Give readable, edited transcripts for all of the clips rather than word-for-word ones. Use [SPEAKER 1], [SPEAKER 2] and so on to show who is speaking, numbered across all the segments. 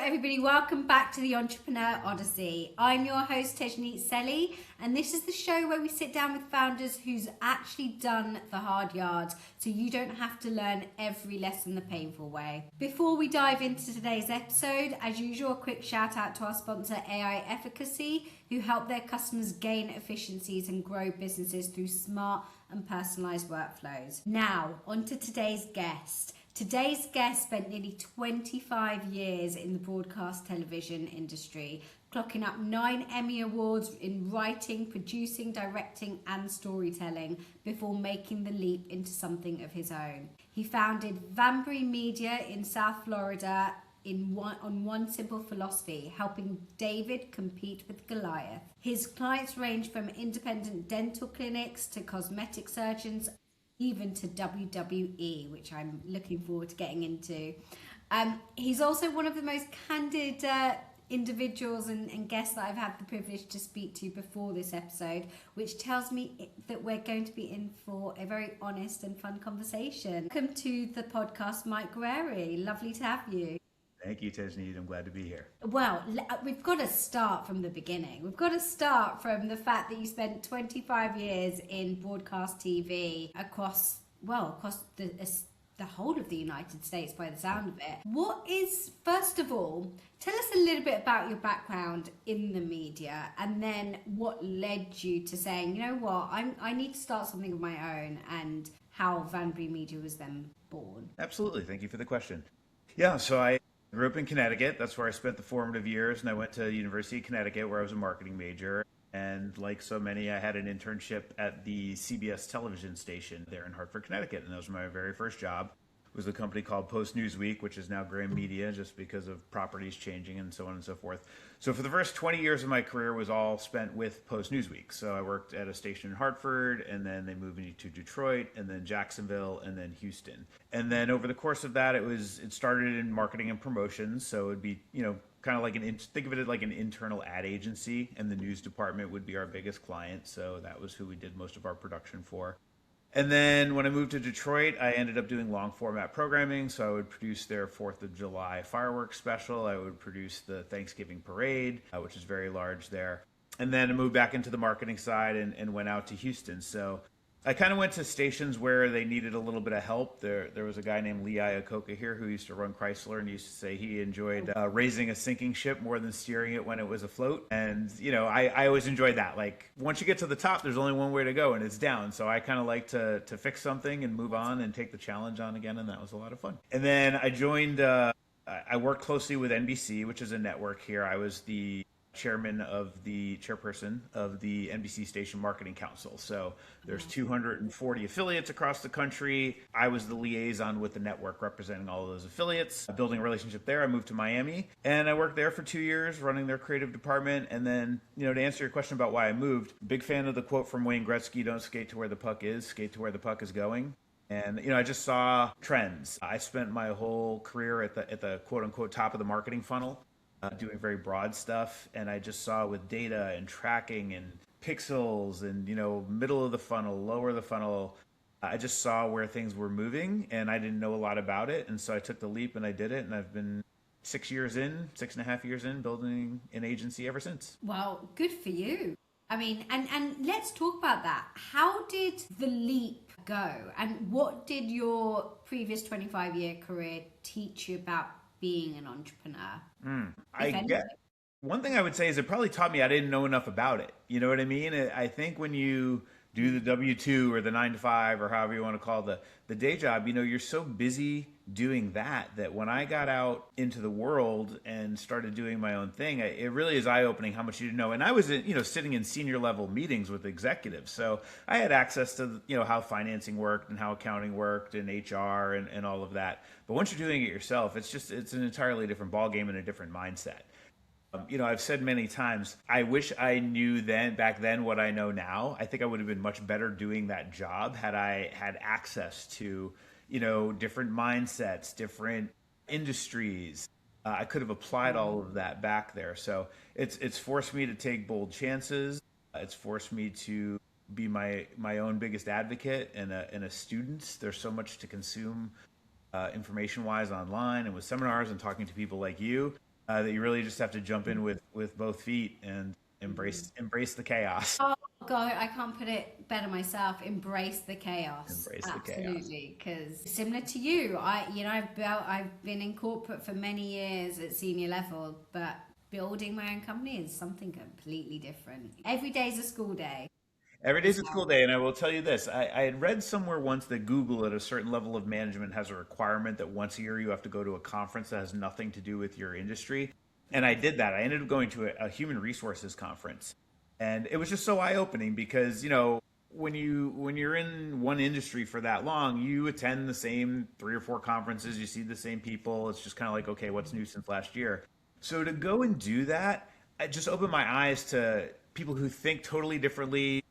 [SPEAKER 1] everybody, welcome back to the Entrepreneur Odyssey. I'm your host Tejneet Selhi, and this is the show where we sit down with founders who's actually done the hard yards, so you don't have to learn every lesson the painful way. Before we dive into today's episode, as usual, a quick shout out to our sponsor AI Efficacy, who help their customers gain efficiencies and grow businesses through smart and personalized workflows. Now, on to today's guest. Today's guest spent nearly 25 years in the broadcast television industry, clocking up 9 Emmy Awards in writing, producing, directing, and storytelling before making the leap into something of his own. He founded Vanbrey Media in South Florida on one simple philosophy: helping David compete with Goliath. His clients range from independent dental clinics to cosmetic surgeons, even to WWE, which I'm looking forward to getting into. He's also one of the most candid individuals and guests that I've had the privilege to speak to before this episode, which tells me that we're going to be in for a very honest and fun conversation. Welcome to the podcast, Mike Guerrieri. Lovely to have you.
[SPEAKER 2] Thank you, Tejneet. I'm glad to be here.
[SPEAKER 1] Well, we've got to start from the beginning. We've got to start from the fact that you spent 25 years in broadcast TV across the whole of the United States by the sound of it. First of all, tell us a little bit about your background in the media, and then what led you to saying, you know what, I need to start something of my own, and how Vanbrey Media was then born.
[SPEAKER 2] Absolutely. Thank you for the question. Yeah, so I grew up in Connecticut. That's where I spent the formative years, and I went to the University of Connecticut where I was a marketing major. And like so many, I had an internship at the CBS television station there in Hartford, Connecticut, and that was my very first job. It was a company called Post Newsweek, which is now Vanbrey Media, just because of properties changing and so on and so forth. So for the first 20 years of my career was all spent with Post Newsweek. So I worked at a station in Hartford, and then they moved me to Detroit, and then Jacksonville, and then Houston. And then over the course of that, it started in marketing and promotions. So it'd be, kind of like think of it like an internal ad agency, and the news department would be our biggest client. So that was who we did most of our production for. And then when I moved to Detroit, I ended up doing long format programming. So I would produce their 4th of July fireworks special. I would produce the Thanksgiving parade, which is very large there. And then I moved back into the marketing side and went out to Houston. So I kind of went to stations where they needed a little bit of help. There was a guy named Lee Iacocca here who used to run Chrysler, and he used to say he enjoyed raising a sinking ship more than steering it when it was afloat. And, I always enjoyed that. Like, once you get to the top, there's only one way to go, and it's down. So I kind of like to fix something and move on and take the challenge on again, and that was a lot of fun. And then I joined, I worked closely with NBC, which is a network here. I was the chairperson of the NBC Station Marketing Council. So there's 240 affiliates across the country. I was the liaison with the network representing all of those affiliates. Building a relationship there, I moved to Miami, and I worked there for 2 years running their creative department. And then, to answer your question about why I moved, big fan of the quote from Wayne Gretzky: "Don't skate to where the puck is, skate to where the puck is going." And, I just saw trends. I spent my whole career at the quote unquote top of the marketing funnel, doing very broad stuff, and I just saw with data and tracking and pixels and middle of the funnel, lower the funnel, I just saw where things were moving, and I didn't know a lot about it, and so I took the leap and I did it, and I've been 6.5 years in, building an agency ever since.
[SPEAKER 1] Well, good for you. I mean, and let's talk about that. How did the leap go, and what did your previous 25-year career teach you about being an entrepreneur?
[SPEAKER 2] I get one thing I would say is it probably taught me I didn't know enough about it. You know what I mean? I think when you do the W-2 or the 9-to-5 or however you want to call the day job, you're so busy doing that when I got out into the world and started doing my own thing, it really is eye-opening how much you didn't know. And I was, sitting in senior level meetings with executives, so I had access to, how financing worked and how accounting worked and HR and all of that. But once you're doing it yourself, it's an entirely different ballgame and a different mindset. I've said many times, I wish I knew back then what I know now. I think I would have been much better doing that job had I had access to, different mindsets, different industries. I could have applied all of that back there. So it's forced me to take bold chances. It's forced me to be my own biggest advocate and a student. There's so much to consume information-wise online and with seminars and talking to people like you. that you really just have to jump in with both feet and embrace the chaos.
[SPEAKER 1] Oh God, I can't put it better myself. Embrace the chaos.
[SPEAKER 2] Embrace the chaos.
[SPEAKER 1] Absolutely, because similar to you, I've been in corporate for many years at senior level, but building my own company is something completely different. Every day is a school day.
[SPEAKER 2] Every day's a school day, and I will tell you this. I had read somewhere once that Google, at a certain level of management, has a requirement that once a year you have to go to a conference that has nothing to do with your industry. And I did that. I ended up going to a human resources conference. And it was just so eye-opening because, when you're in one industry for that long, you attend the same 3 or 4 conferences, you see the same people. It's just kind of like, okay, what's new since last year? So to go and do that, it just opened my eyes to people who think totally differently,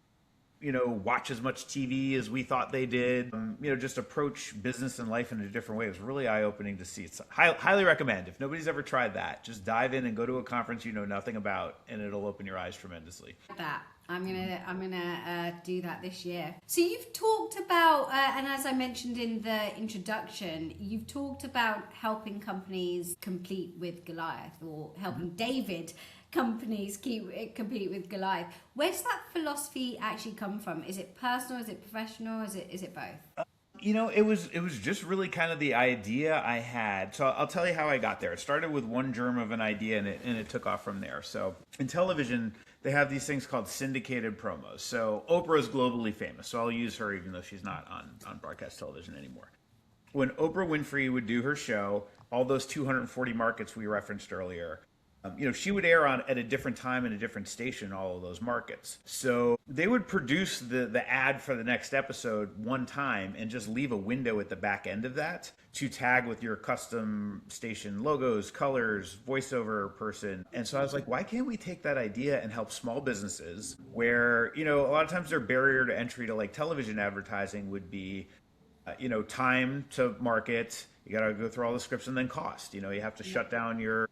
[SPEAKER 2] watch as much TV as we thought they did, just approach business and life in a different way. It was really eye-opening to see. It's highly recommend. If nobody's ever tried that, just dive in and go to a conference you know nothing about, and it'll open your eyes tremendously.
[SPEAKER 1] That I'm gonna do that this year. So you've talked about, and as I mentioned in the introduction, you've talked about helping companies compete with Goliath, or helping David companies compete with Goliath. Where does that philosophy actually come from? Is it personal? Is it professional? Is it both?
[SPEAKER 2] It was just really kind of the idea I had. So I'll tell you how I got there. It started with one germ of an idea, and it took off from there. So in television, they have these things called syndicated promos. So Oprah is globally famous, so I'll use her even though she's not on broadcast television anymore. When Oprah Winfrey would do her show, all those 240 markets we referenced earlier, she would air on at a different time in a different station in all of those markets. So they would produce the ad for the next episode one time and just leave a window at the back end of that to tag with your custom station logos, colors, voiceover person. And so I was like, why can't we take that idea and help small businesses where, a lot of times their barrier to entry to like television advertising would be, time to market. You got to go through all the scripts, and then cost. You have to shut down your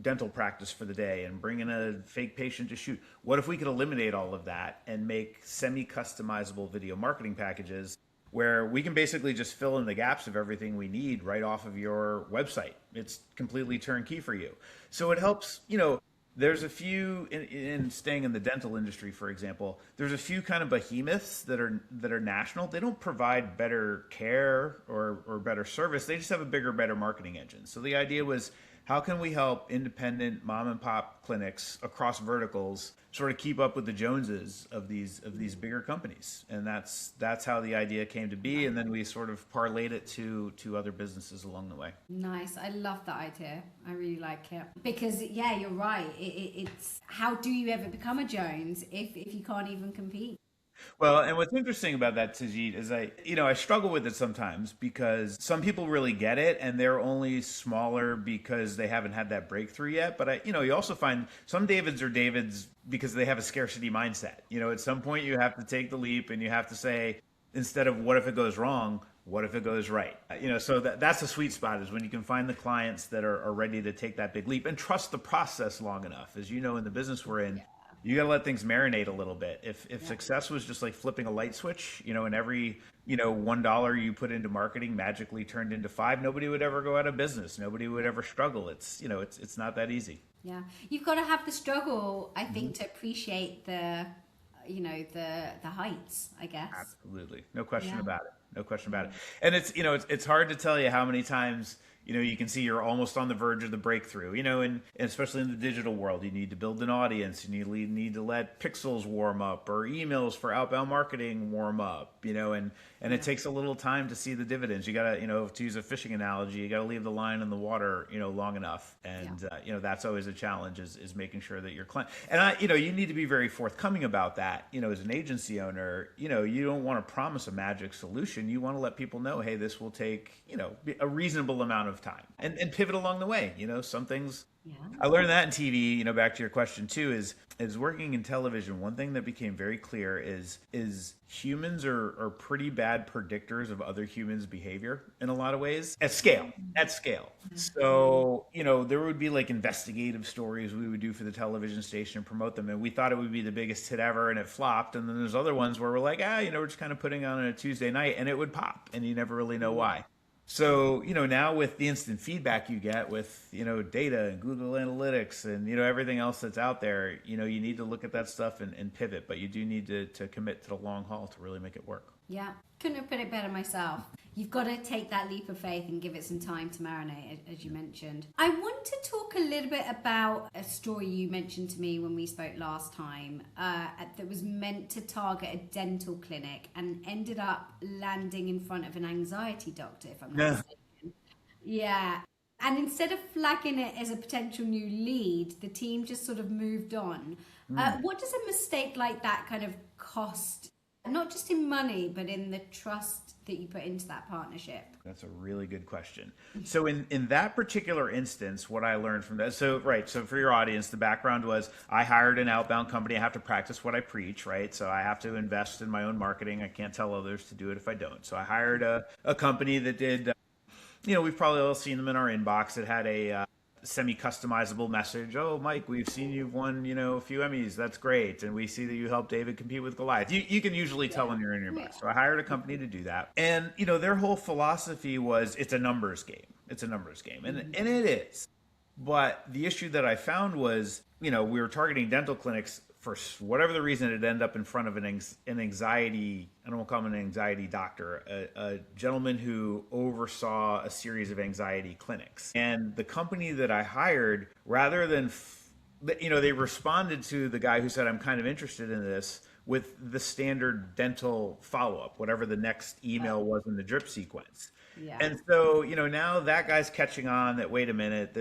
[SPEAKER 2] dental practice for the day and bring in a fake patient to shoot. What if we could eliminate all of that and make semi-customizable video marketing packages where we can basically just fill in the gaps of everything we need right off of your website? It's completely turnkey for you. So it helps, there's a few in staying in the dental industry, for example, there's a few kind of behemoths that are national. They don't provide better care or better service. They just have a bigger, better marketing engine. So the idea was, how can we help independent mom and pop clinics across verticals sort of keep up with the Joneses of these bigger companies? And that's how the idea came to be. And then we sort of parlayed it to other businesses along the way.
[SPEAKER 1] Nice. I love that idea. I really like it. Because, yeah, you're right. It's how do you ever become a Jones if you can't even compete?
[SPEAKER 2] Well, and what's interesting about that, Tejneet, is I struggle with it sometimes because some people really get it and they're only smaller because they haven't had that breakthrough yet. But you also find some Davids are Davids because they have a scarcity mindset. At some point you have to take the leap and you have to say, instead of what if it goes wrong, what if it goes right? So that's the sweet spot, is when you can find the clients that are ready to take that big leap and trust the process long enough. As you know, in the business we're in, you got to let things marinate a little bit. If success was just like flipping a light switch, and every, $1 you put into marketing magically turned into $5, nobody would ever go out of business. Nobody would ever struggle. It's not that easy.
[SPEAKER 1] Yeah. You've got to have the struggle, I think, to appreciate the heights, I guess.
[SPEAKER 2] Absolutely. No question about it. No question about it. And it's hard to tell you how many times, you can see you're almost on the verge of the breakthrough, and especially in the digital world, you need to build an audience, and you need to let pixels warm up, or emails for outbound marketing warm up, and it takes a little time to see the dividends. You gotta, to use a fishing analogy, you gotta leave the line in the water, long enough. And, that's always a challenge, is making sure that your client, and you need to be very forthcoming about that. As an agency owner, you don't want to promise a magic solution. You want to let people know, hey, this will take, a reasonable amount of time, and pivot along the way. Some things. Yeah. I learned that in TV. Back to your question too, is working in television. One thing that became very clear is humans are pretty bad predictors of other humans' behavior in a lot of ways at scale. So there would be like investigative stories we would do for the television station and promote them, and we thought it would be the biggest hit ever, and it flopped. And then there's other ones where we're like, we're just kind of putting on a Tuesday night, and it would pop, and you never really know why. So, now with the instant feedback you get with, data and Google Analytics and, everything else that's out there, you need to look at that stuff and pivot, but you do need to commit to the long haul to really make it work.
[SPEAKER 1] Yeah, couldn't have put it better myself. You've got to take that leap of faith and give it some time to marinate, as you mentioned. I want to talk a little bit about a story you mentioned to me when we spoke last time that was meant to target a dental clinic and ended up landing in front of an anxiety doctor, if I'm not mistaken. Yeah. And instead of flagging it as a potential new lead, the team just sort of moved on. What does a mistake like that kind of cost? Not just in money, but in the trust that you put into that partnership?
[SPEAKER 2] That's a really good question. So in that particular instance, what I learned from that, so for your audience, the background was I hired an outbound company. I have to practice what I preach, right? So I have to invest in my own marketing. I can't tell others to do it if I don't. So I hired a company that did, we've probably all seen them in our inbox. It had a semi-customizable message. Oh, Mike, we've seen you've won, a few Emmys. That's great. And we see that you helped David compete with Goliath. You can usually tell when you're in your box. So I hired a company to do that. And, their whole philosophy was it's a numbers game. It's a numbers game. And it is. But the issue that I found was, we were targeting dental clinics for whatever the reason. It ended up in front of an anxiety, I don't want to call him an anxiety doctor, a gentleman who oversaw a series of anxiety clinics. And the company that I hired, rather than, they responded to the guy who said, I'm kind of interested in this, with the standard dental follow-up, whatever the next email was in the drip sequence.
[SPEAKER 1] Yeah.
[SPEAKER 2] And so, now that guy's catching on that, wait a minute,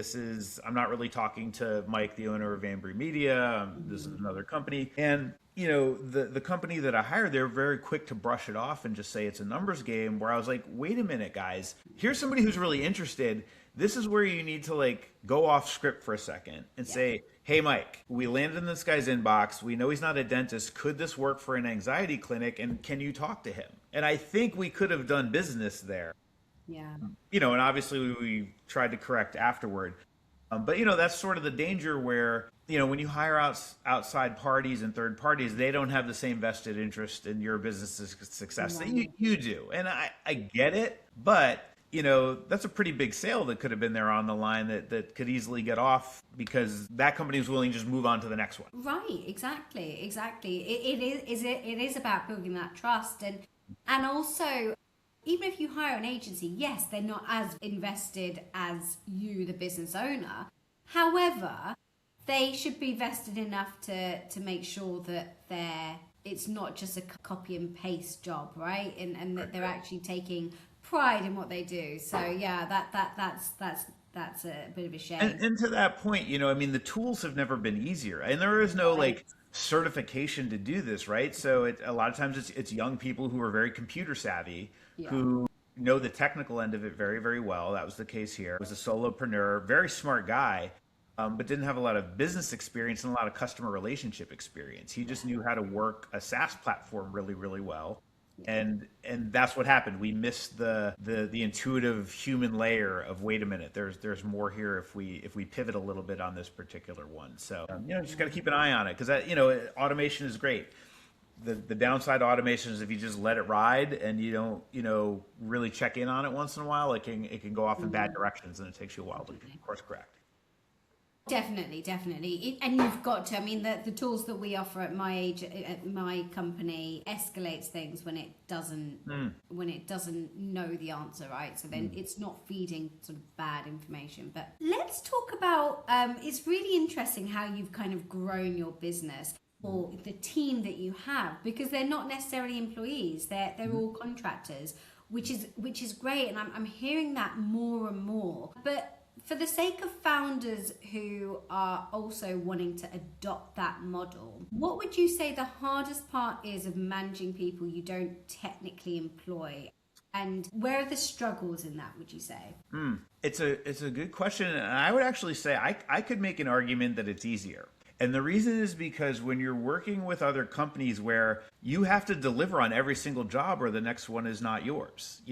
[SPEAKER 2] I'm not really talking to Mike, the owner of Vanbrey Media. This is another company. And, the company that I hired, they're very quick to brush it off and just say it's a numbers game, where I was like, wait a minute, guys, here's somebody who's really interested. This is where you need to go off script for a second and say, hey, Mike, we landed in this guy's inbox. We know he's not a dentist. Could this work for an anxiety clinic? And can you talk to him? And I think we could have done business there.
[SPEAKER 1] Yeah.
[SPEAKER 2] And obviously we tried to correct afterward. But, that's sort of the danger where, when you hire outside parties and third parties, they don't have the same vested interest in your business's success that you do. And I get it, but, that's a pretty big sale that could have been there on the line that could easily get off because that company was willing to just move on to the next one.
[SPEAKER 1] Right. Exactly. It is about building that trust. And also, even if you hire an agency, yes, they're not as invested as you, the business owner. However, they should be vested enough to make sure that it's not just a copy and paste job, right? And that they're actually taking pride in what they do. So yeah, that's a bit of a shame.
[SPEAKER 2] And to that point, the tools have never been easier, and there is no certification to do this, right? So a lot of times it's young people who are very computer savvy, who know the technical end of it very, very well. That was the case here. He was a solopreneur, very smart guy, but didn't have a lot of business experience and a lot of customer relationship experience. He just knew how to work a SaaS platform really, really well. And that's what happened. We missed the intuitive human layer of, wait a minute, there's more here if we pivot a little bit on this particular one. So just got to keep an eye on it, because automation is great. The downside of automation is if you just let it ride and you don't really check in on it once in a while, it can go off in bad directions, and it takes you a while to course correct.
[SPEAKER 1] Definitely. And you've got to, the tools that we offer at my company escalates things when it doesn't know the answer, right? So then it's not feeding sort of bad information. But let's talk about, it's really interesting how you've kind of grown your business, or the team that you have, because they're not necessarily employees, they're all contractors, which is great. And I'm hearing that more and more. But for the sake of founders who are also wanting to adopt that model, what would you say the hardest part is of managing people you don't technically employ? And where are the struggles in that, would you say?
[SPEAKER 2] It's a good question. And I would actually say I could make an argument that it's easier. And the reason is because when you're working with other companies where you have to deliver on every single job or the next one is not yours,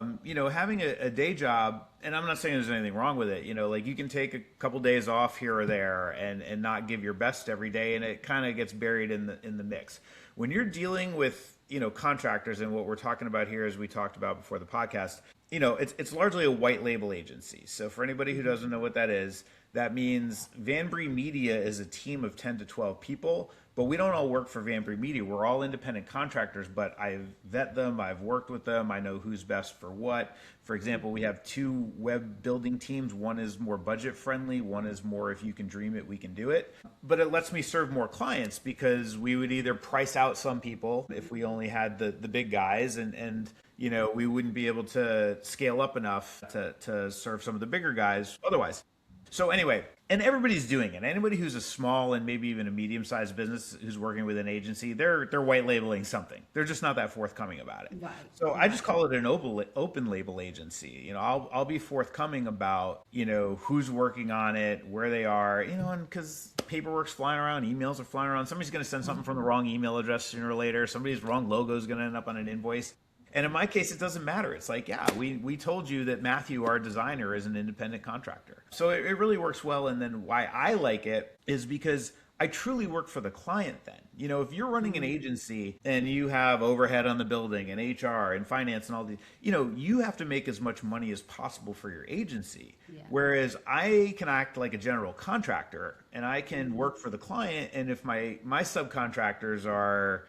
[SPEAKER 2] having a day job, and I'm not saying there's anything wrong with it, you can take a couple days off here or there and not give your best every day, and it kind of gets buried in the mix. When you're dealing with, contractors, and what we're talking about here, as we talked about before the podcast, it's largely a white label agency. So for anybody who doesn't know what that is, that means Vanbrey Media is a team of 10 to 12 people, but we don't all work for Vanbrey Media. We're all independent contractors, but I vet them, I've worked with them, I know who's best for what. For example, we have two web building teams. One is more budget friendly, one is more if you can dream it, we can do it. But it lets me serve more clients because we would either price out some people if we only had the big guys, and we wouldn't be able to scale up enough to serve some of the bigger guys otherwise. So anyway, and everybody's doing it. Anybody who's a small and maybe even a medium-sized business who's working with an agency, they're white labeling something. They're just not that forthcoming about it.
[SPEAKER 1] Right.
[SPEAKER 2] So I just call it an open label agency. I'll be forthcoming about who's working on it, where they are, and because paperwork's flying around, emails are flying around. Somebody's going to send something from the wrong email address sooner or later. Somebody's wrong logo is going to end up on an invoice. And in my case, it doesn't matter. It's like, yeah, we told you that Matthew, our designer, is an independent contractor. So it really works well. And then why I like it is because I truly work for the client then. If you're running an agency and you have overhead on the building and HR and finance and all these, you have to make as much money as possible for your agency. Yeah. Whereas I can act like a general contractor and I can work for the client. And if my subcontractors are,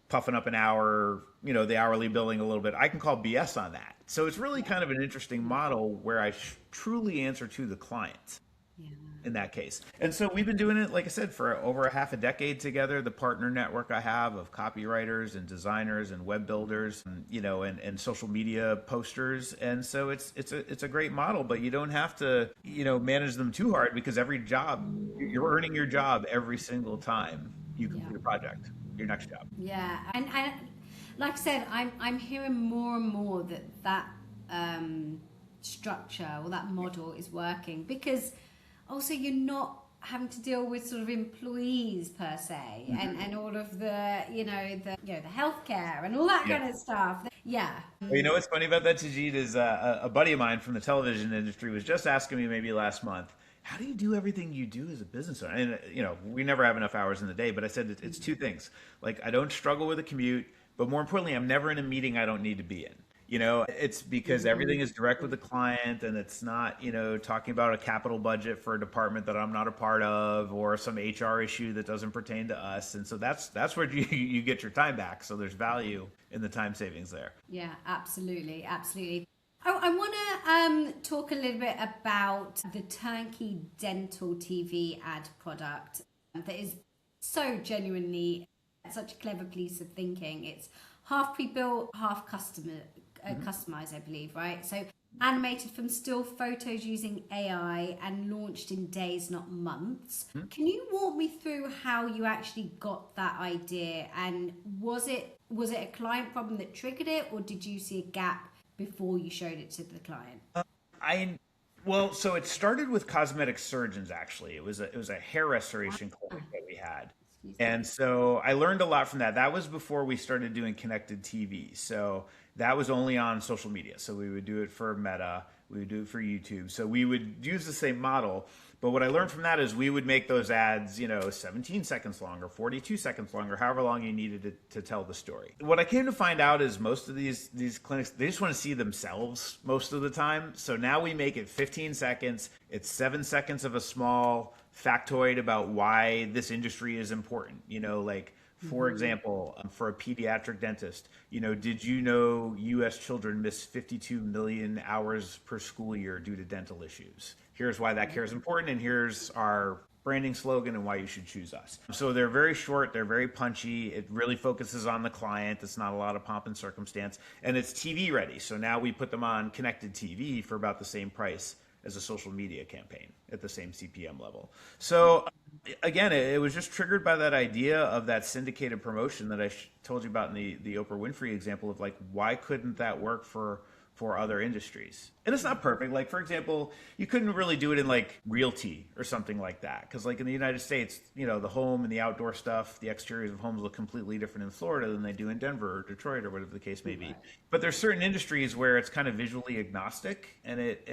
[SPEAKER 2] puffing up an hour, the hourly billing a little bit, I can call BS on that. So it's really kind of an interesting model where I truly answer to the client in that case. And so we've been doing it, like I said, for over a half a decade together. The partner network I have of copywriters and designers and web builders, and social media posters. And so it's a great model, but you don't have to, manage them too hard because every job, you're earning your job every single time you complete a project. Your next job.
[SPEAKER 1] Yeah, and like I said, I'm hearing more and more that structure or that model is working because also you're not having to deal with sort of employees per se and all of the the healthcare and all that kind of stuff. Yeah.
[SPEAKER 2] Well, what's funny about that, Tejneet, is a buddy of mine from the television industry was just asking me maybe last month, how do you do everything you do as a business owner? And, we never have enough hours in the day, but I said it's two things. Like, I don't struggle with a commute, but more importantly, I'm never in a meeting I don't need to be in. It's because everything is direct with the client and it's not, talking about a capital budget for a department that I'm not a part of or some HR issue that doesn't pertain to us. And so that's where you get your time back. So there's value in the time savings there.
[SPEAKER 1] Yeah, absolutely. Absolutely. I want to talk a little bit about the Turnkey Dental TV ad product that is so genuinely such a clever piece of thinking. It's half pre-built, half customized, I believe, right? So animated from still photos using AI and launched in days, not months. Can you walk me through how you actually got that idea? And was it a client problem that triggered it, or did you see a gap before you showed it to the client?
[SPEAKER 2] So it started with cosmetic surgeons. Actually, it was a hair restoration clinic that we had, and so I learned a lot from that. That was before we started doing connected TV. So that was only on social media. So we would do it for Meta, we would do it for YouTube. So we would use the same model. But what I learned from that is we would make those ads, 17 seconds longer, 42 seconds longer, however long you needed to tell the story. What I came to find out is most of these clinics, they just want to see themselves most of the time. So now we make it 15 seconds. It's 7 seconds of a small factoid about why this industry is important. For example, for a pediatric dentist, did you know U.S. children miss 52 million hours per school year due to dental issues? Here's why that care is important, and here's our branding slogan and why you should choose us. So they're very short, they're very punchy, it really focuses on the client, it's not a lot of pomp and circumstance, and it's TV ready. So now we put them on connected TV for about the same price as a social media campaign at the same CPM level. So again, it was just triggered by that idea of that syndicated promotion that I told you about in the Oprah Winfrey example of like, why couldn't that work for other industries? And it's not perfect. Like, for example, you couldn't really do it in like realty or something like that. Because like in the United States, the home and the outdoor stuff, the exteriors of homes look completely different in Florida than they do in Denver or Detroit or whatever the case may be. But there's certain industries where it's kind of visually agnostic and it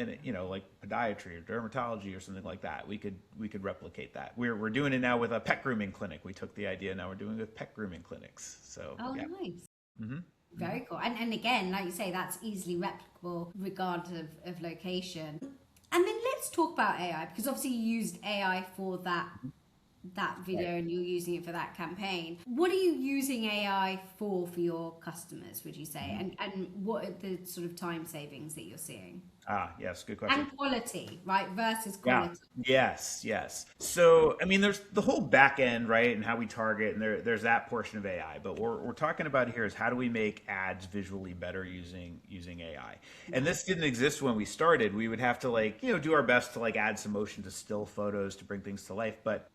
[SPEAKER 2] like podiatry or dermatology or something like that. We could replicate that. We're doing it now with a pet grooming clinic. We took the idea, now we're doing it with pet grooming clinics. So
[SPEAKER 1] nice.
[SPEAKER 2] Mm-hmm.
[SPEAKER 1] Very cool. And again, like you say, that's easily replicable regardless of location. And then let's talk about AI, because obviously you used AI for that video,
[SPEAKER 2] Right.
[SPEAKER 1] and you're using it for that campaign. What are you using AI for your customers, would you say? And what are the sort of time savings that you're seeing?
[SPEAKER 2] Yes, good question.
[SPEAKER 1] And quality, right? Versus
[SPEAKER 2] Yeah.
[SPEAKER 1] quality.
[SPEAKER 2] Yes. Yes. So, I mean, there's the whole back end, right, and how we target, and there's that portion of AI. But what we're talking about here is how do we make ads visually better using AI? And this didn't exist when we started. We would have to do our best to add some motion to still photos to bring things to life. But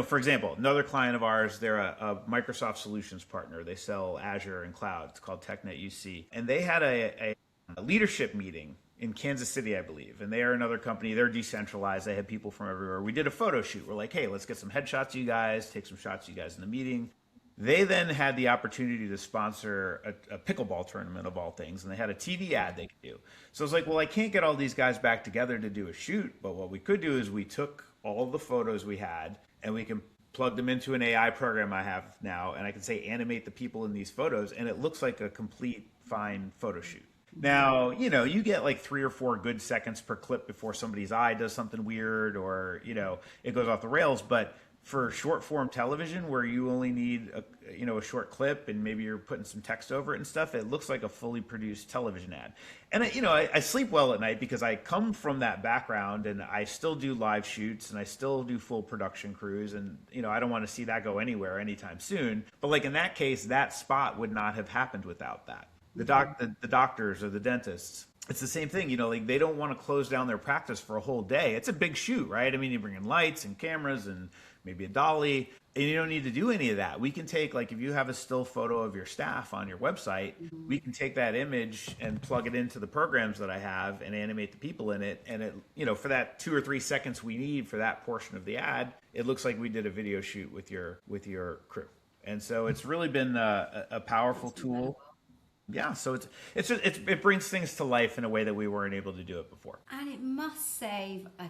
[SPEAKER 2] for example, another client of ours, they're a Microsoft solutions partner. They sell Azure and cloud. It's called Tejneet UC, and they had a leadership meeting in Kansas City, I believe. And they are another company. They're decentralized. They have people from everywhere. We did a photo shoot. We're like, hey, let's get some headshots of you guys, take some shots of you guys in the meeting. They then had the opportunity to sponsor a pickleball tournament of all things, and they had a TV ad they could do. So I was like, well, I can't get all these guys back together to do a shoot, but what we could do is we took all of the photos we had, and we can plug them into an AI program I have now, and I can say animate the people in these photos, and it looks like a complete fine photo shoot. Now, you get like 3 or 4 good seconds per clip before somebody's eye does something weird or, it goes off the rails. But for short form television where you only need a short clip and maybe you're putting some text over it and stuff, it looks like a fully produced television ad. And I sleep well at night because I come from that background, and I still do live shoots and I still do full production crews, and I don't want to see that go anywhere anytime soon. But like in that case, that spot would not have happened without that. The doctors or the dentists, it's the same thing. They don't want to close down their practice for a whole day. It's a big shoot, right? I mean, you bring in lights and cameras and maybe a dolly, and you don't need to do any of that. We can take, if you have a still photo of your staff on your website, we can take that image and plug it into the programs that I have and animate the people in it. And it, for that 2 or 3 seconds we need for that portion of the ad, it looks like we did a video shoot with your crew. And so it's really been a powerful tool. Yeah, so it brings things to life in a way that we weren't able to do it before.
[SPEAKER 1] And it must save a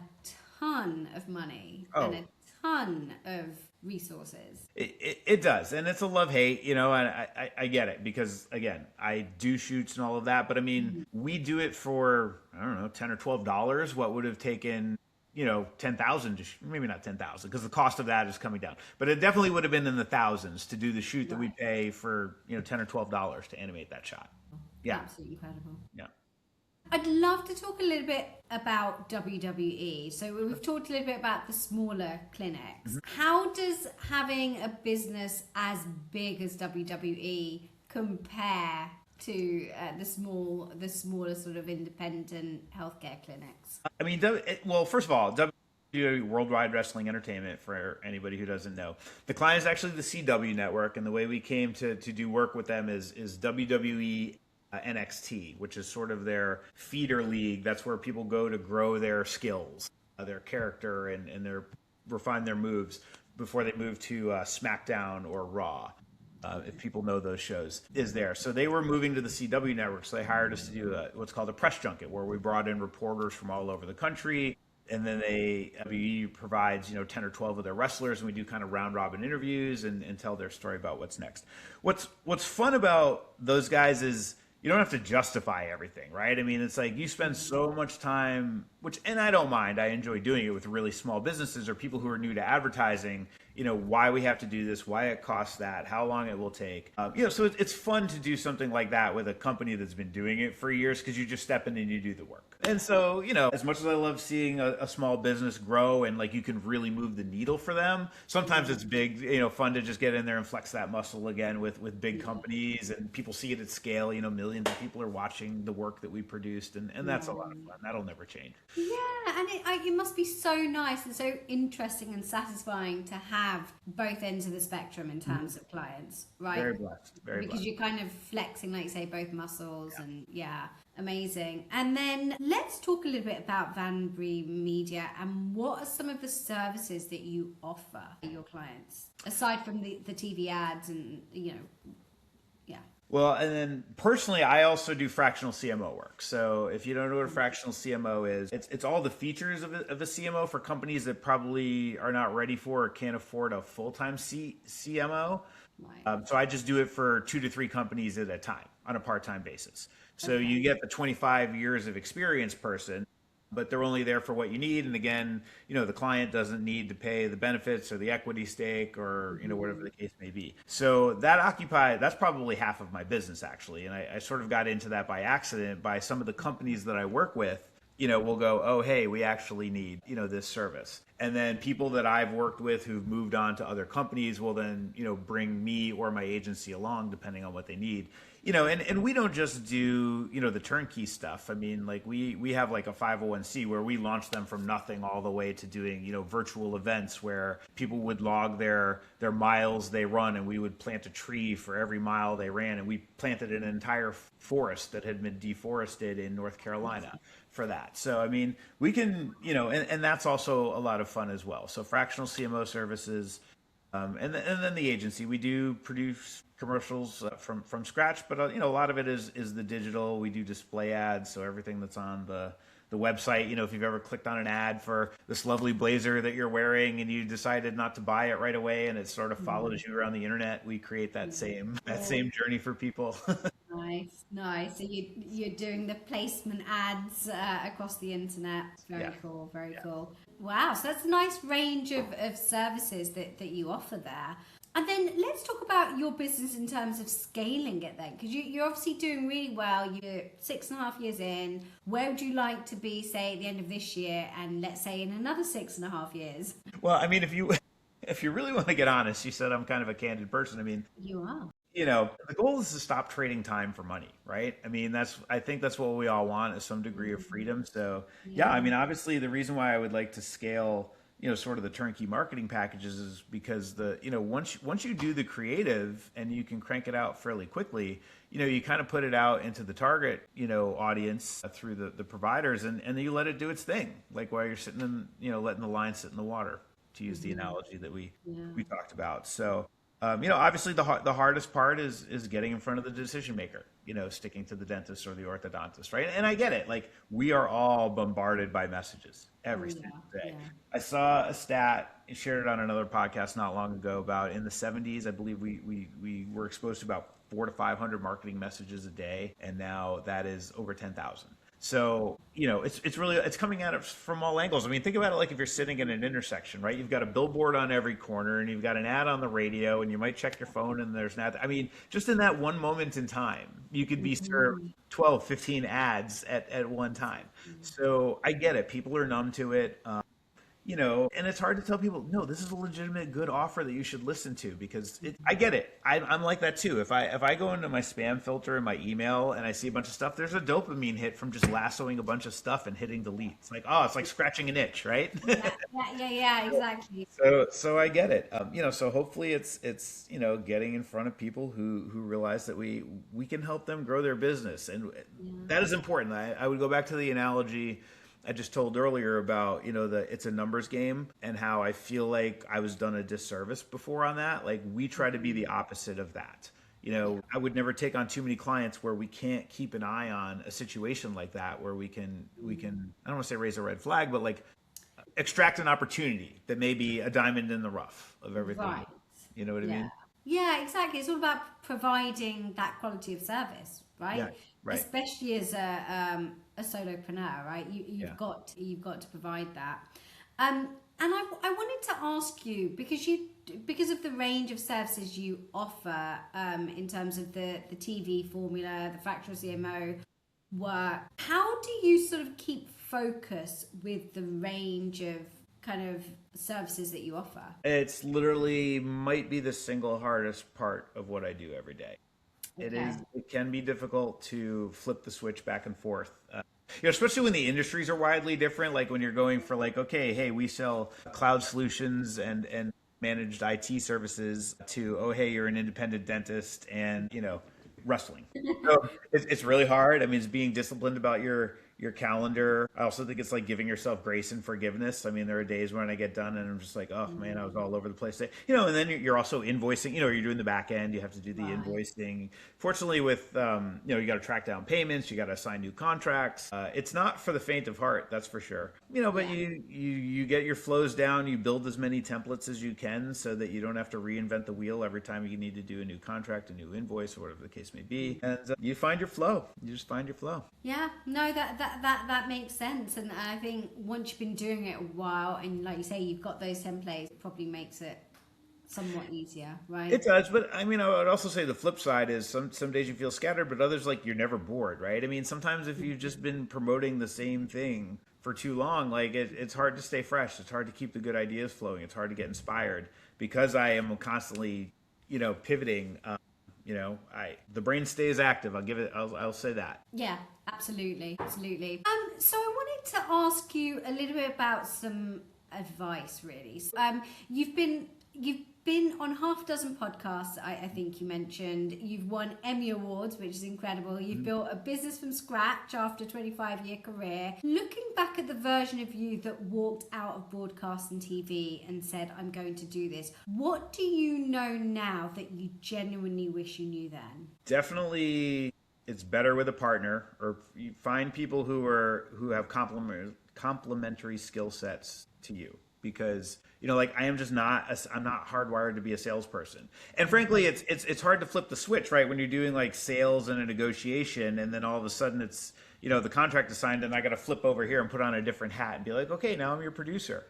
[SPEAKER 1] ton of money
[SPEAKER 2] Oh.
[SPEAKER 1] and a ton of resources.
[SPEAKER 2] It does, and it's a love-hate, and I get it because, again, I do shoots and all of that, but I mean, we do it for, I don't know, $10 or $12, what would have taken 10,000, maybe not 10,000 because the cost of that is coming down, but it definitely would have been in the thousands to do the shoot that we pay for, $10 or $12 to animate that shot. Yeah.
[SPEAKER 1] Absolutely incredible.
[SPEAKER 2] Yeah.
[SPEAKER 1] I'd love to talk a little bit about WWE. So we've talked a little bit about the smaller clinics. How does having a business as big as WWE compare to the smaller sort of independent healthcare clinics?
[SPEAKER 2] I mean, well, first of all, WWE, Worldwide Wrestling Entertainment, for anybody who doesn't know, the client is actually the CW network, and the way we came to do work with them is WWE NXT, which is sort of their feeder league. That's where people go to grow their skills, their character, and refine their moves before they move to SmackDown or Raw. If people know those shows, is there. So they were moving to the CW network, so they hired us to do what's called a press junket, where we brought in reporters from all over the country, and then WWE provides 10 or 12 of their wrestlers, and we do kind of round robin interviews and tell their story about what's next. What's fun about those guys is you don't have to justify everything, right? I mean, it's like you spend so much time, and I don't mind, I enjoy doing it with really small businesses or people who are new to advertising, why we have to do this, why it costs that, how long it will take. So it's fun to do something like that with a company that's been doing it for years because you just step in and you do the work. And so, as much as I love seeing a small business grow and you can really move the needle for them, sometimes it's big, fun to just get in there and flex that muscle again with big companies, and people see it at scale, millions of people are watching the work that we produced, and that's a lot of fun. That'll never change.
[SPEAKER 1] Yeah, and it must be so nice and so interesting and satisfying to have both ends of the spectrum in terms of clients, right?
[SPEAKER 2] Very blessed.
[SPEAKER 1] Because you're kind of flexing, like you say, both muscles, and amazing. And then let's talk a little bit about Vanbrey Media and what are some of the services that you offer your clients aside from the TV ads and
[SPEAKER 2] Well, and then personally, I also do fractional CMO work. So if you don't know what a fractional CMO is, it's all the features of a CMO for companies that probably are not ready for or can't afford a full-time CMO.
[SPEAKER 1] Right.
[SPEAKER 2] So I just do it for 2 to 3 companies at a time on a part-time basis. So you get the 25 years of experience person, but they're only there for what you need. And again, the client doesn't need to pay the benefits or the equity stake or, whatever the case may be. So that's probably half of my business actually. And I sort of got into that by accident by some of the companies that I work with. We'll go, oh, hey, we actually need, this service. And then people that I've worked with who've moved on to other companies will then, bring me or my agency along depending on what they need. And we don't just do, the turnkey stuff. I mean, like we have like a 501c where we launch them from nothing all the way to doing, virtual events where people would log their miles they run, and we would plant a tree for every mile they ran. And we planted an entire forest that had been deforested in North Carolina for that. So, I mean, we can, and that's also a lot of fun as well. So fractional CMO services, and then the agency, we do produce commercials from scratch, but a lot of it is the digital. We do display ads, so everything that's on the website. If you've ever clicked on an ad for this lovely blazer that you're wearing and you decided not to buy it right away, and it sort of followed you around the internet, we create that same journey for people.
[SPEAKER 1] Nice. So you're doing the placement ads across the internet. Very cool. Very cool. Wow. So that's a nice range of services that you offer there. And then let's talk about your business in terms of scaling it then, because you're obviously doing really well. You're 6.5 years in. Where would you like to be, say, at the end of this year, and let's say in another 6.5 years?
[SPEAKER 2] Well, I mean, if you really want to get honest, you said I'm kind of a candid person. I mean,
[SPEAKER 1] You are.
[SPEAKER 2] The goal is to stop trading time for money, right? I mean, I think that's what we all want, is some degree of freedom. So yeah, I mean, obviously the reason why I would like to scale, sort of the turnkey marketing packages is because once you do the creative and you can crank it out fairly quickly, you kind of put it out into the target, audience through the providers, and then you let it do its thing. Like while you're sitting in, letting the line sit in the water, to use the analogy that we talked about. So, obviously the hardest part is getting in front of the decision maker, sticking to the dentist or the orthodontist, right? And I get it. Like we are all bombarded by messages every single day. Yeah. I saw a stat, shared it on another podcast not long ago, about in the 70s, I believe we were exposed to about 400 to 500 marketing messages a day, and now that is over 10,000. So, it's coming at us from all angles. I mean, think about it like if you're sitting in an intersection, right? You've got a billboard on every corner, and you've got an ad on the radio, and you might check your phone and there's an ad. I mean, just in that one moment in time, you could be served 12, 15 ads at one time. So I get it. People are numb to it. And it's hard to tell people, no, this is a legitimate good offer that you should listen to, because I get it. I'm like that too. If I go into my spam filter in my email and I see a bunch of stuff, there's a dopamine hit from just lassoing a bunch of stuff and hitting delete. It's like, oh, it's like scratching an itch, right?
[SPEAKER 1] Yeah, exactly.
[SPEAKER 2] So I get it. So hopefully it's getting in front of people who realize that we can help them grow their business, and that is important. I would go back to the analogy I just told earlier about, it's a numbers game, and how I feel like I was done a disservice before on that. Like we try to be the opposite of that. I would never take on too many clients where we can't keep an eye on a situation like that, where we can, I don't want to say raise a red flag, but like extract an opportunity that may be a diamond in the rough of everything.
[SPEAKER 1] Right.
[SPEAKER 2] You know what I mean?
[SPEAKER 1] Yeah, exactly. It's all about providing that quality of service, right?
[SPEAKER 2] Yeah, right.
[SPEAKER 1] Especially as a solopreneur, right? You've got to provide that. And I wanted to ask you, because of the range of services you offer, in terms of the TV formula, the fractional CMO work, how do you sort of keep focus with the range of kind of services that you offer?
[SPEAKER 2] It's literally might be the single hardest part of what I do every day. Okay. It can be difficult to flip the switch back and forth. Especially when the industries are widely different, like when you're going for like, okay, hey, we sell cloud solutions and managed IT services, to, oh, hey, you're an independent dentist and, wrestling. So it's really hard. I mean, it's being disciplined about your your calendar. I also think it's like giving yourself grace and forgiveness. I mean, there are days when I get done and I'm just like, oh man, I was all over the place today. And then you're also invoicing, you're doing the back end, you have to do the invoicing. Fortunately with, you got to track down payments, you got to sign new contracts. It's not for the faint of heart, that's for sure. But you get your flows down, you build as many templates as you can so that you don't have to reinvent the wheel every time you need to do a new contract, a new invoice, or whatever the case may be. And you find your flow. You just find your flow.
[SPEAKER 1] Yeah, no, that makes sense. And I think once you've been doing it a while, and like you say, you've got those templates, it probably makes it somewhat easier, right?
[SPEAKER 2] It does, but I mean, I would also say the flip side is some days you feel scattered, but others like you're never bored, right? I mean, sometimes if you've just been promoting the same thing for too long, like it's hard to stay fresh. It's hard to keep the good ideas flowing. It's hard to get inspired because I am constantly, pivoting. The brain stays active. I'll say that.
[SPEAKER 1] Yeah, absolutely. So I wanted to ask you a little bit about some advice, really. You've been on half a dozen podcasts, I think you mentioned. You've won Emmy Awards, which is incredible. You've built a business from scratch after a 25-year career. Looking back at the version of you that walked out of broadcast and TV and said, I'm going to do this, what do you know now that you genuinely wish you knew then? Definitely
[SPEAKER 2] it's better with a partner, or you find people who have complementary skill sets to you. Because I'm not hardwired to be a salesperson, and frankly, it's hard to flip the switch, right? When you're doing like sales and a negotiation, and then all of a sudden it's the contract is signed, and I got to flip over here and put on a different hat and be like, okay, now I'm your producer.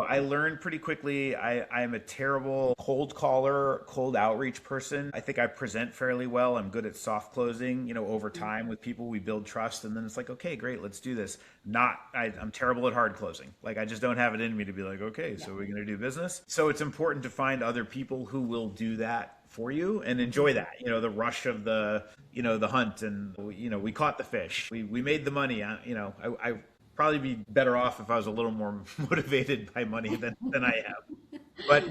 [SPEAKER 2] I learned pretty quickly. I'm a terrible cold caller, cold outreach person. I think I present fairly well. I'm good at soft closing. Over time with people, we build trust, and then it's like, okay, great, let's do this. I'm terrible at hard closing. Like I just don't have it in me to be like, okay, so we're going to do business. So it's important to find other people who will do that for you and enjoy that, the rush of the hunt, and we caught the fish, we made the money. I probably be better off if I was a little more motivated by money than I am. But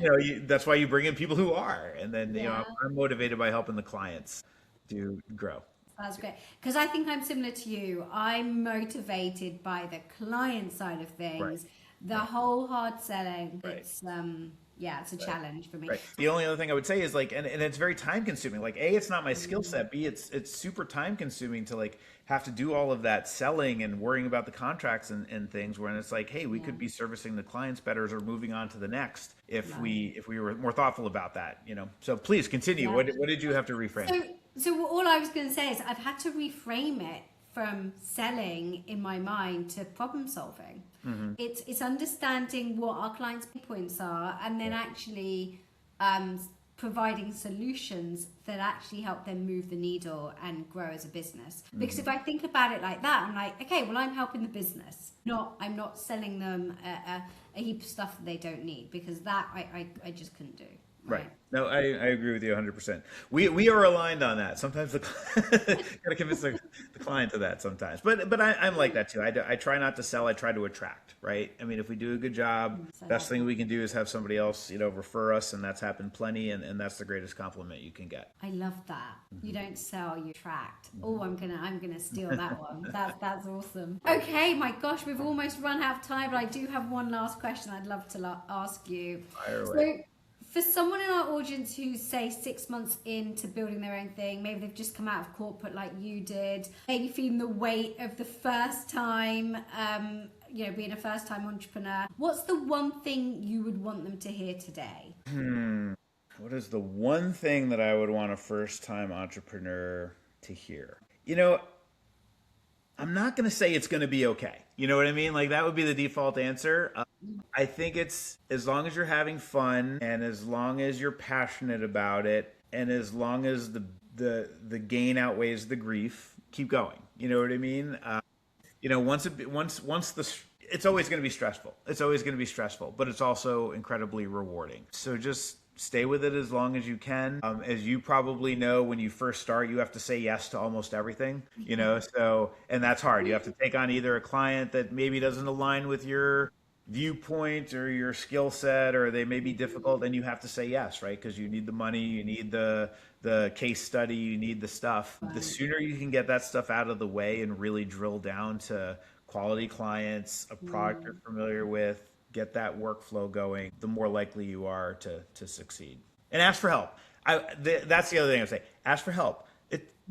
[SPEAKER 2] that's why you bring in people who are, and then I'm motivated by helping the clients to grow.
[SPEAKER 1] That's great, because I think I'm similar to you. I'm motivated by the client side of things. Right. The whole hard selling. Right. It's a challenge for me.
[SPEAKER 2] Right. The only other thing I would say is and it's very time consuming. Like A, it's not my skill set. B, it's super time consuming to have to do all of that selling and worrying about the contracts and things, when it's like, hey, we could be servicing the clients better or moving on to the next if we were more thoughtful about that, So please continue. Yeah. What did you have to reframe?
[SPEAKER 1] So all I was going to say is I've had to reframe it from selling in my mind to problem solving. Mm-hmm. It's understanding what our clients' pain points are, and then actually providing solutions that actually help them move the needle and grow as a business. Because if I think about it like that, I'm like, okay, well, I'm helping the business. I'm not selling them a heap of stuff that they don't need, because that I just couldn't do.
[SPEAKER 2] Right. No, I agree with you 100%. We are aligned on that. Sometimes gotta convince the client to that sometimes. But I'm like that too. I try not to sell. I try to attract. Right. I mean, if we do a good job, best thing we can do is have somebody else refer us, and that's happened plenty. And that's the greatest compliment you can get.
[SPEAKER 1] I love that. You don't sell, you attract. Oh, I'm gonna steal that one. That's awesome. Okay, my gosh, we've almost run out of time, but I do have one last question I'd love to ask you.
[SPEAKER 2] Fire away.
[SPEAKER 1] For someone in our audience who's, say, 6 months into building their own thing, maybe they've just come out of corporate like you did, maybe feeling the weight of the first time, being a first-time entrepreneur, what's the one thing you would want them to hear today?
[SPEAKER 2] What is the one thing that I would want a first-time entrepreneur to hear? I'm not going to say it's going to be okay. You know what I mean? Like that would be the default answer. I think it's as long as you're having fun, and as long as you're passionate about it, and as long as the gain outweighs the grief, keep going. You know what I mean? It's always going to be stressful. It's always going to be stressful, but it's also incredibly rewarding. So just stay with it as long as you can. As you probably know, when you first start, you have to say yes to almost everything, and that's hard. You have to take on either a client that maybe doesn't align with your viewpoint or your skill set, or they may be difficult, and you have to say yes, right? Because you need the money, you need the case study, you need the stuff. The sooner you can get that stuff out of the way and really drill down to quality clients, a product you're familiar with, get that workflow going, the more likely you are to succeed. And ask for help. That's the other thing I would say. Ask for help.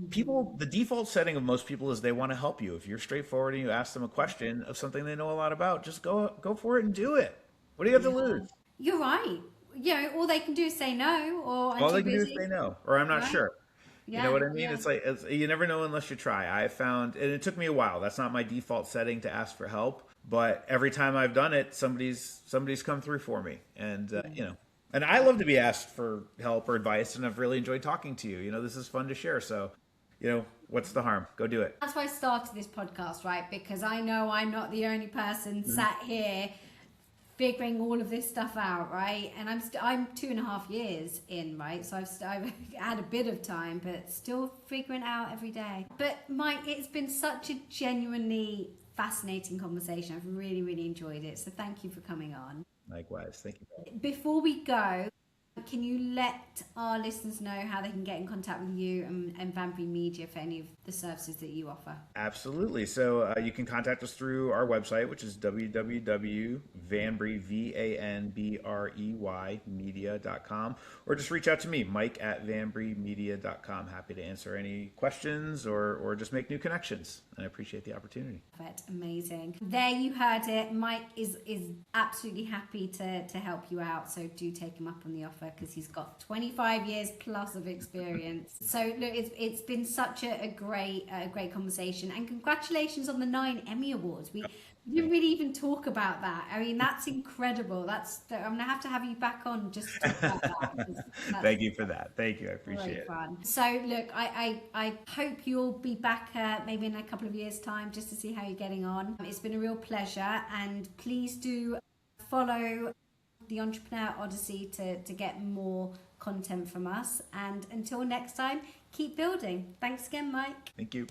[SPEAKER 2] People, the default setting of most people is they want to help you. If you're straightforward and you ask them a question of something they know a lot about, just go for it and do it. What do you have to lose?
[SPEAKER 1] You're right. You know, all they can do is say no, or I'm
[SPEAKER 2] All
[SPEAKER 1] too
[SPEAKER 2] they can do is
[SPEAKER 1] busy.
[SPEAKER 2] say no, or I'm not
[SPEAKER 1] Right?
[SPEAKER 2] sure. You know
[SPEAKER 1] Yeah,
[SPEAKER 2] what I mean?
[SPEAKER 1] yeah.
[SPEAKER 2] You never know unless you try. I found, and it took me a while. That's not my default setting to ask for help, but every time I've done it, somebody's come through for me, and you know. And I love to be asked for help or advice, and I've really enjoyed talking to you. You know, this is fun to share. So, you know, what's the harm? Go do it.
[SPEAKER 1] That's why I started this podcast, right? Because I know I'm not the only person sat here figuring all of this stuff out, right? And I'm 2.5 years in, right? So I've had a bit of time, but still figuring it out every day. But Mike, it's been such a genuinely fascinating conversation. I've really, really enjoyed it. So thank you for coming on.
[SPEAKER 2] Likewise. Thank you.
[SPEAKER 1] Before we go, can you let our listeners know how they can get in contact with you and Vanbrey Media for any of the services that you offer?
[SPEAKER 2] Absolutely. So you can contact us through our website, which is www.vanbrey, media.com, or just reach out to me, Mike at vanbreymedia.com. Happy to answer any questions or just make new connections. And I appreciate the opportunity.
[SPEAKER 1] Perfect. Amazing. There you heard it. Mike is absolutely happy to help you out. So do take him up on the offer, because he's got 25 years plus of experience. So look, it's been such a great conversation, and congratulations on the 9 Emmy Awards. We didn't really even talk about that. I mean, that's incredible. I'm gonna have to have you back on just to talk about that.
[SPEAKER 2] Thank you for that. Thank you. I appreciate it.
[SPEAKER 1] Fun. So look, I hope you'll be back maybe in a couple of years' time just to see how you're getting on. It's been a real pleasure, and please do follow the Entrepreneur Odyssey to get more content from us. And until next time, keep building. Thanks again, Mike.
[SPEAKER 2] Thank you.